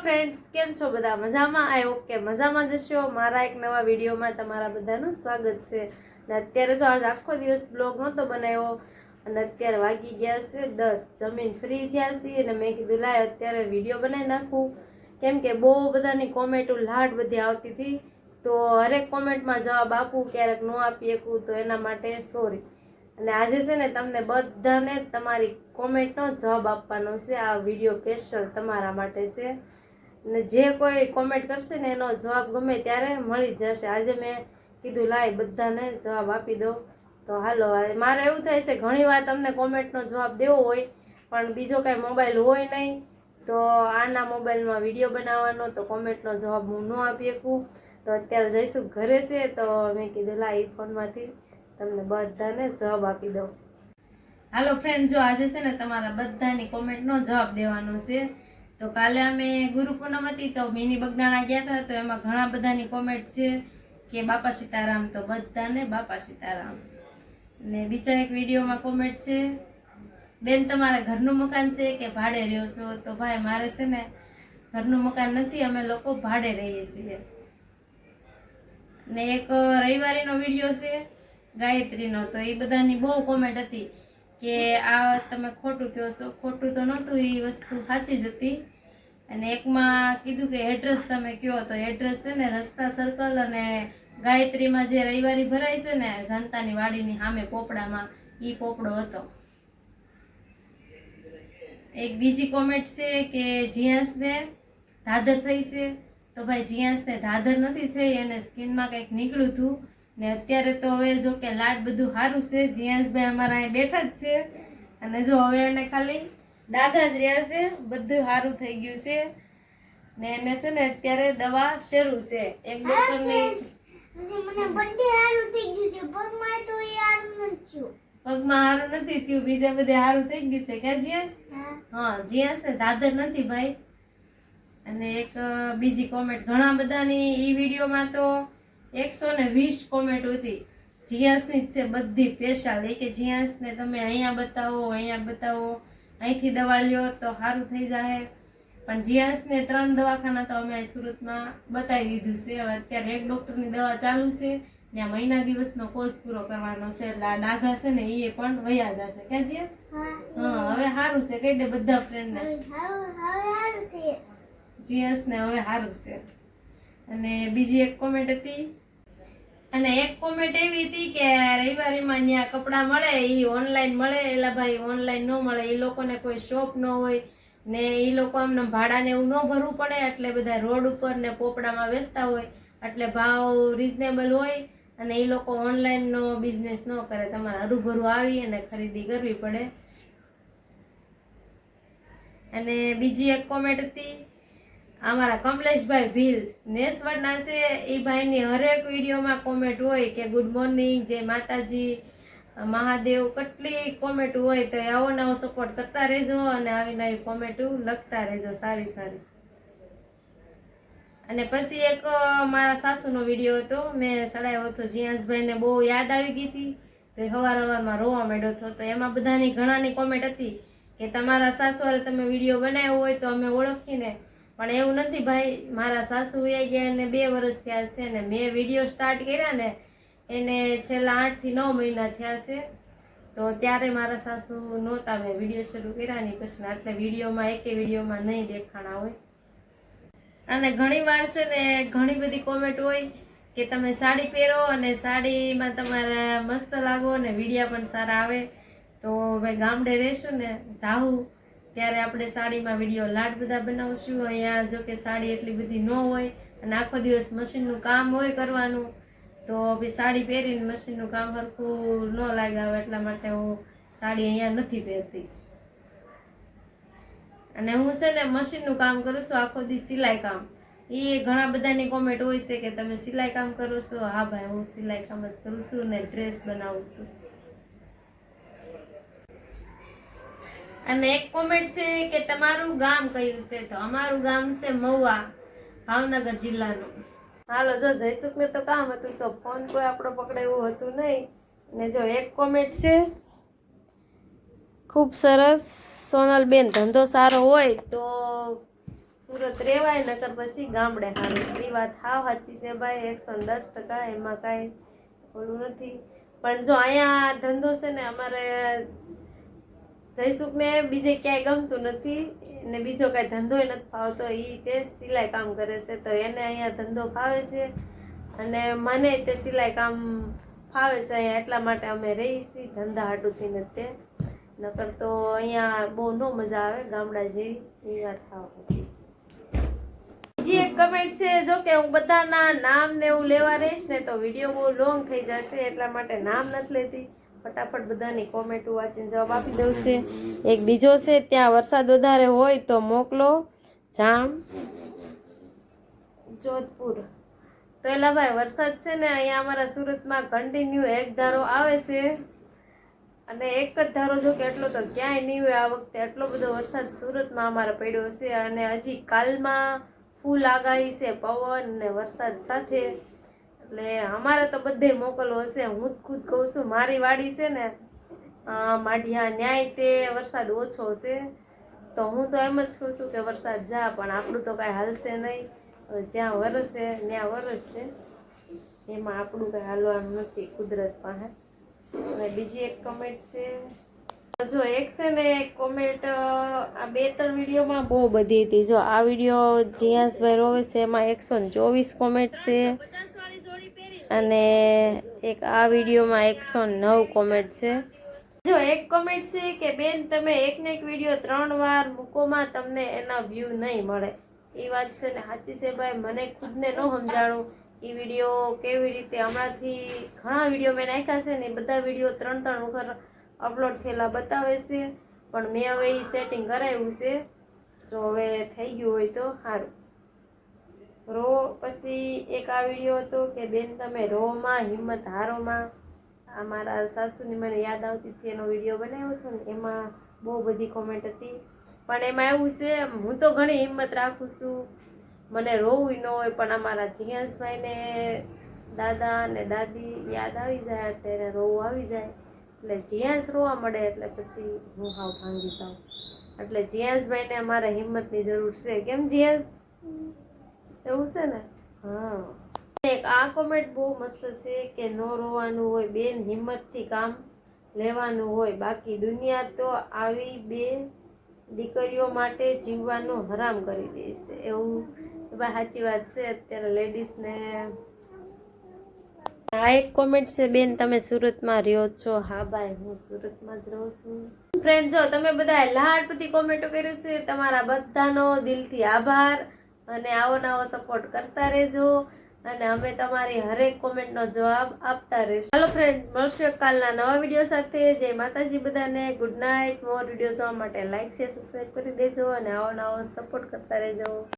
Friends, કેમ છો બધા? મજામાં? આઈ ઓકે મજામાં જશો. મારા એક નવા વિડીયોમાં તમારા બધાનું સ્વાગત છે. અને અત્યારે જો આજ આખો દિવસ બ્લોગ નહોતો બનાવ્યો અને અત્યારે વાગી ગયા છે 10. જમીન ફ્રી થયા છીએ અને મેં કીધું લાય અત્યારે વિડીયો બનાવી નાખું, કેમ કે બહુ બધાની કોમેન્ટો લાડ બધી આવતી હતી. તો હરેક કોમેન્ટમાં જવાબ આપું, ક્યારેક ન આપી શકું, તો એના માટે સોરી. અને આજે છે ને તમને બધાને તમારી કોમેન્ટનો જવાબ આપવાનો છે. આ વિડીયો સ્પેશિયલ તમારા માટે છે. અને જે કોઈ કોમેન્ટ કરશે ને એનો જવાબ ગમે ત્યારે મળી જશે. આજે મેં કીધું લાય બધાને જવાબ આપી દો. તો હાલો, મારે એવું થાય છે ઘણી વાર તમને કોમેન્ટનો જવાબ દેવો હોય પણ બીજો કાંઈ મોબાઈલ હોય નહીં, તો આના મોબાઈલમાં વિડીયો બનાવવાનો, તો કોમેન્ટનો જવાબ હું ન આપી શકું. તો અત્યારે જઈશું ઘરે છે, તો મેં કીધું લાય ફોનમાંથી તમને બધાને જવાબ આપી દો. હાલો ફ્રેન્ડ, જો આજે છે ને તમારા બધાની કોમેન્ટનો જવાબ દેવાનો છે. તો કાલે અમે ગુરુ પૂનમ હતી તો મિની બગદાણા ગયા હતા, તો એમાં ઘણા બધાની કોમેન્ટ છે કે બાપા સીતારામ, તો બધાને બાપા સીતારામ. ને બીજા એક વિડીયોમાં કોમેન્ટ છે, બેન તમારે ઘરનું મકાન છે કે ભાડે રહ્યો છો? તો ભાઈ મારે છે ને ઘરનું મકાન નથી, અમે લોકો ભાડે રહીએ છીએ. ને એક રવિવારીનો વિડીયો છે ગાયત્રીનો, તો એ બધાની બહુ કોમેન્ટ હતી કે આ તમે ખોટું કહો છો. ખોટું તો નહોતું, એ વસ્તુ સાચી જ હતી. અને એકમાં કીધું કે એડ્રેસ તમે કહો, તો એડ્રેસ છે ને રસ્તા સર્કલ અને ગાયત્રીમાં જે રવિવારી ભરાય છે ને જનતાની વાડીની સામે પોપડામાં, એ પોપડો હતો. એક બીજી કોમેન્ટ છે કે જીયાસને ધાધર થઈ છે. તો ભાઈ જીયાસને ધાધર નથી થઈ, એને સ્કિનમાં કંઈક નીકળ્યું હતું. ને અત્યારે તો હવે જો કે લાડ બધું સારું છે. જીયાસભાઈ અમારા અહીં બેઠા જ છે. અને જો હવે એને ખાલી ડાઘા જ રહ્યા છે, બધું સારું થઈ ગયું છે. ને એને છે ને અત્યારે દવા શરૂ છે. એક ડોક્ટરની મને બધે સારું થઈ ગયું છે, પગમાં તો એ સારું નથી થયું. પગમાં સારું નથી થયું, બીજા બધે સારું થઈ ગયું છે કે જીયાસ? હા, જીયાસ ને ધાધર નથી ભાઈ. અને એક બીજી કોમેન્ટ ઘણા બધાની ઈ વિડીયોમાં તો 120 કોમેન્ટ હતી જીયાસની જ છે, બધી સ્પેશિયલ. કે જીયાસને તમે અહીંયા બતાવો, અહીંયા બતાવો, અહીંથી દવા લ્યો તો સારું થઈ જાય. પણ જીયાસને 3 દવાખાના તો અમે સુરતમાં બતાવી દીધું છે. હવે અત્યારે એક ડૉક્ટરની દવા ચાલુ છે, ત્યાં મહિના દિવસનો કોર્સ પૂરો કરવાનો છે, એટલે આ ડાઘા છે ને એ પણ વયા જશે કે જીયાસ? હા, હવે સારું છે, કહી દે બધા ફ્રેન્ડને જીયાસને હવે સારું છે. અને બીજી એક કોમેન્ટ હતી, અને એક કોમેન્ટ એવી હતી કે રવિવારીમાં ત્યાં કપડાં મળે એ ઓનલાઈન મળે. એલા ભાઈ ઓનલાઈન ન મળે, એ લોકોને કોઈ શોપ ન હોય ને એ લોકો આમને ભાડાને એવું ન ભરવું પડે, એટલે બધા રોડ ઉપર ને પોપડામાં વેચતા હોય, એટલે ભાવ રિઝનેબલ હોય. અને એ લોકો ઓનલાઈનનો બિઝનેસ ન કરે, તમારે હરુભરું આવી અને ખરીદી કરવી પડે. અને બીજી એક કોમેન્ટ હતી અમારા કમલેશભાઈ ભીલ નેસવડના છે. એ ભાઈની હરેક વિડીયોમાં કોમેન્ટ હોય કે ગુડ મોર્નિંગ, જય માતાજી, મહાદેવ, કેટલી કોમેન્ટ હોય. તો આવો નવો સપોર્ટ કરતા રહેજો અને આવી નવી કોમેન્ટો લખતા રહેજો સારી સારી. અને પછી એક મારા સાસુનો વિડીયો હતો, મેં ચડાવ્યો હતો. જીયાસભાઈને બહુ યાદ આવી ગઈ હતી, તો સવારમાં રોવા માંડ્યો હતો. તો એમાં બધાની ઘણાની કોમેન્ટ હતી કે તમારા સાસુવારે તમે વિડીયો બનાવ્યો હોય તો અમે ઓળખીને. પણ એવું નથી ભાઈ, મારા સાસુ વયા ગયા અને 2 વર્ષ થયા છે ને મેં વિડીયો સ્ટાર્ટ કર્યા ને એને છેલ્લા 8 થી 9 મહિના થયા છે. તો ત્યારે મારા સાસુ નહોતા, મેં વિડીયો શરૂ કર્યા ને પછી એટલે વિડીયોમાં એકે વિડીયોમાં નહીં દેખાણા હોય. અને ઘણી વાર છે ને ઘણી બધી કોમેન્ટ હોય કે તમે સાડી પહેરો અને સાડીમાં તમારે મસ્ત લાગો અને વિડીયા પણ સારા આવે. તો ભાઈ ગામડે રહેશું ને જાવું ત્યારે આપણે સાડીમાં વિડીયો લાડ બધા બનાવશું. અહીંયા જો કે સાડી એટલી બધી ન હોય અને આખો દિવસ મશીનનું કામ હોય કરવાનું, તો ભાઈ સાડી પહેરીને મશીનનું કામ સરખું ન લાગે આવે, એટલા માટે હું સાડી અહીંયા નથી પહેરતી. અને હું છે ને મશીનનું કામ કરું છું, આખો દી સિલાઈ કામ. એ ઘણા બધાની કોમેન્ટ હોય છે કે તમે સિલાઈ કામ કરો છો? હા ભાઈ, હું સિલાઈ કામ જ કરું છું ને ડ્રેસ બનાવું છું. અને એક કોમેન્ટ છે કે તમારું ગામ કયું છે? તો અમારું ગામ છે મહુવા, ભાવનગર જિલ્લાનું. હાલો, જો જયસુખને તો કામ હતું તો ફોન કોઈ આપણો પકડે એવું હતું નહીં. ને જો એક કોમેન્ટ છે ખૂબ સરસ, સોનલબેન ધંધો સારો હોય તો સુરત રેવાય નકર પછી ગામડે હારું. એ વાત હાવ સાચી છે ભાઈ, 110%. એમાં કાંઈ ઓલું નથી. પણ જો અહીંયા ધંધો છે ને અમારે જયસુખને બીજે ક્યાંય ગમતું નથી ને બીજો કાંઈ ધંધોય નથી ફાવતો. એ તે સિલાઈ કામ કરે છે તો એને અહીંયા ધંધો ફાવે છે અને મને તે સિલાઈ કામ ફાવે છે અહીંયા, એટલા માટે અમે રહી છીએ ધંધા હાટુથી ને તે. નકર તો અહીંયા બહુ ન મજા આવે ગામડા જેવી. એ વાત થાવ હતી. બીજી એક કમેન્ટ છે, જો કે હું બધાના નામ ને એવું લેવા રહીશ ને તો વિડીયો બહુ લોંગ થઈ જશે, એટલા માટે નામ નથી લેતી. ફટાફટ બધાની કોમેન્ટો વાંચીને જવાબ આપી દઉં છે. એક બીજો છે, ત્યાં વરસાદ વધારે હોય તો મોકલો જામ જોધપુર. તો એલા ભાઈ વરસાદ છે ને અહીંયા અમારા સુરતમાં કન્ટિન્યુ એક ધારો આવે છે અને એક જ ધારો જો કે એટલો તો ક્યાંય નહીં હોય. આ વખતે એટલો બધો વરસાદ સુરતમાં અમારે પડ્યો છે અને હજી કાલમાં ફૂલ આગાહી છે પવન ને વરસાદ સાથે. એટલે અમારે તો બધે મોકલવો છે. હું જ ખુદ કહું છું, મારી વાડી છે ને માઢિયા ન્યાય તે વરસાદ ઓછો છે તો હું તો એમ જ કહું છું કે વરસાદ જા, પણ આપણું તો કાંઈ હાલશે નહીં. જ્યાં વરસે ત્યાં વરસશે, એમાં આપણું કાંઈ હાલવાનું નથી કુદરત પાસે. અને બીજી એક કમેન્ટ છે, જો એક છે ને એક કોમેન્ટ આ 2-3 વિડીયોમાં બહુ બધી હતી. જો આ વિડીયો જીયાસભાઈ રોવે છે એમાં 124 કોમેન્ટ છે અને એક આ વિડીયોમાં 109 કોમેન્ટ છે. જો એક કોમેન્ટ છે કે બેન તમે એકને એક વિડીયો 3 વાર મૂકોમાં તમને એના વ્યૂ નહીં મળે. એ વાત છે ને સાચી છે ભાઈ, મને ખુદને ન સમજાણું એ વિડીયો કેવી રીતે. હમણાંથી ઘણા વિડીયો મેં નાખ્યા છે ને એ બધા વિડીયો 3-3 વખત અપલોડ થયેલા બતાવે છે, પણ મેં હવે એ સેટિંગ કરાવ્યું છે. જો હવે થઈ ગયું હોય તો સારું. રો પછી એક આ વિડીયો હતો કે બેન તમે રોમાં હિંમત હારોમાં. આ મારા સાસુની મને યાદ આવતી હતી એનો વિડીયો બનાવ્યો હતો ને, એમાં બહુ બધી કોમેન્ટ હતી. પણ એમાં એવું છે, હું તો ઘણી હિંમત રાખું છું, મને રોવું ન હોય, પણ અમારા જીયાસભાઈને દાદા ને દાદી યાદ આવી જાય એટલે રોવું આવી જાય. એટલે જીયાસ રોવા મળે એટલે પછી હું હાવ ભાંગી જાઉં. એટલે જીયાસભાઈને અમારે હિંમતની જરૂર છે. કેમ જીયાસ? એવું છે ને? હા. એક આ કોમેન્ટ બહુ મસ્ત છે કે નો રોવાનું હોય બેન, હિંમતથી કામ લેવાનું હોય, બાકી દુનિયા તો આવી બે દીકરીઓ માટે જીવવાનું હરામ કરી દેશે. એવું ભાઈ સાચી વાત છે. અત્યારે લેડીઝને આ એક કોમેન્ટ છે, બેન તમે સુરતમાં રહ્યો છો? હા ભાઈ હું સુરતમાં જ રહું છું. ફ્રેન્ડ જો તમે બધા લાડપતિ કોમેન્ટો કર્યું છે, તમારા બધાનો દિલથી આભાર અને આવો નવો સપોર્ટ કરતા રહેજો અને અમે તમારી હરેક કોમેન્ટનો જવાબ આપતા રહીશું. ચાલો ફ્રેન્ડ મળશું કાલના નવા વિડીયો સાથે. જય માતાજી બધાને. Good night. મોર વિડીયો જોવા માટે લાઈક શેર સબસ્ક્રાઈબ કરી દેજો અને આવો નવો સપોર્ટ કરતા રહેજો.